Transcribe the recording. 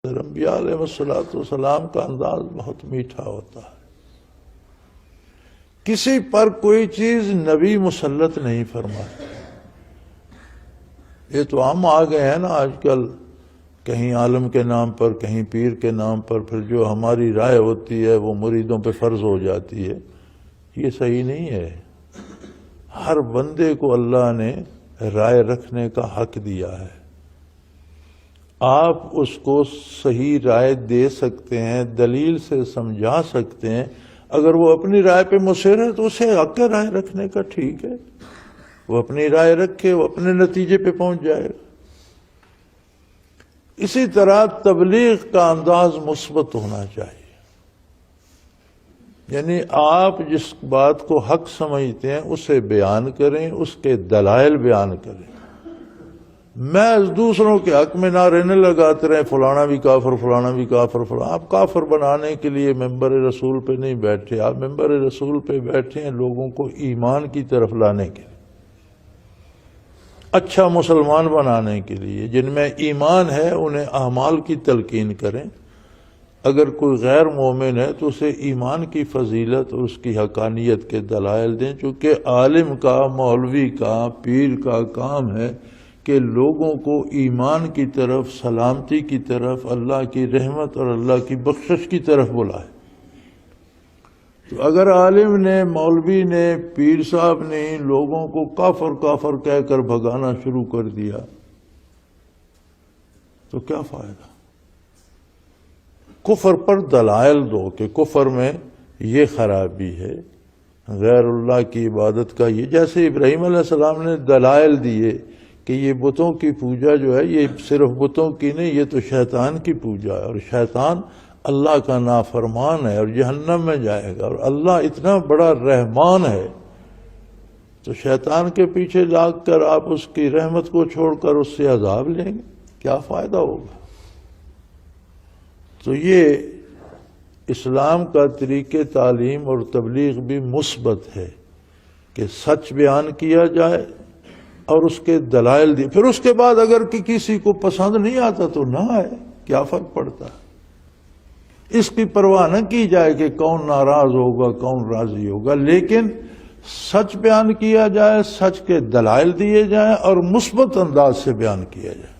انبیاء علیہ السلام کا انداز بہت میٹھا ہوتا ہے. کسی پر کوئی چیز نبی مسلط نہیں فرماتے. یہ تو عام آ گئے ہیں نا آج کل، کہیں عالم کے نام پر، کہیں پیر کے نام پر، پھر جو ہماری رائے ہوتی ہے وہ مریدوں پہ فرض ہو جاتی ہے. یہ صحیح نہیں ہے. ہر بندے کو اللہ نے رائے رکھنے کا حق دیا ہے. آپ اس کو صحیح رائے دے سکتے ہیں، دلیل سے سمجھا سکتے ہیں. اگر وہ اپنی رائے پہ مصر ہے تو اسے حق ہے رائے رکھنے کا، ٹھیک ہے، وہ اپنی رائے رکھے، وہ اپنے نتیجے پہ پہنچ جائے گا. اسی طرح تبلیغ کا انداز مثبت ہونا چاہیے. یعنی آپ جس بات کو حق سمجھتے ہیں اسے بیان کریں، اس کے دلائل بیان کریں. محض دوسروں کے حق میں نعرے نہ لگاتے رہیں فلانا بھی کافر، فلانا بھی کافر، فلانا. آپ کافر بنانے کے لیے ممبر رسول پہ نہیں بیٹھے، آپ ممبر رسول پہ بیٹھے ہیں لوگوں کو ایمان کی طرف لانے کے لیے، اچھا مسلمان بنانے کے لیے. جن میں ایمان ہے انہیں اعمال کی تلقین کریں. اگر کوئی غیر مومن ہے تو اسے ایمان کی فضیلت اور اس کی حقانیت کے دلائل دیں. چونکہ عالم کا، مولوی کا، پیر کا کام ہے کہ لوگوں کو ایمان کی طرف، سلامتی کی طرف، اللہ کی رحمت اور اللہ کی بخشش کی طرف بلائے. تو اگر عالم نے، مولوی نے، پیر صاحب نے لوگوں کو کافر کافر کہہ کر بھگانا شروع کر دیا تو کیا فائدہ؟ کفر پر دلائل دو کہ کفر میں یہ خرابی ہے، غیر اللہ کی عبادت کا یہ. جیسے ابراہیم علیہ السلام نے دلائل دیے کہ یہ بتوں کی پوجا جو ہے یہ صرف بتوں کی نہیں، یہ تو شیطان کی پوجا ہے، اور شیطان اللہ کا نافرمان ہے اور جہنم میں جائے گا، اور اللہ اتنا بڑا رحمان ہے تو شیطان کے پیچھے لاگ کر آپ اس کی رحمت کو چھوڑ کر اس سے عذاب لیں گے، کیا فائدہ ہوگا؟ تو یہ اسلام کا طریقہ تعلیم اور تبلیغ بھی مثبت ہے کہ سچ بیان کیا جائے اور اس کے دلائل دی. پھر اس کے بعد اگر کسی کو پسند نہیں آتا تو نہ آئے، کیا فرق پڑتا ہے؟ اس کی پرواہ نہ کی جائے کہ کون ناراض ہوگا، کون راضی ہوگا. لیکن سچ بیان کیا جائے، سچ کے دلائل دیے جائیں اور مثبت انداز سے بیان کیا جائے.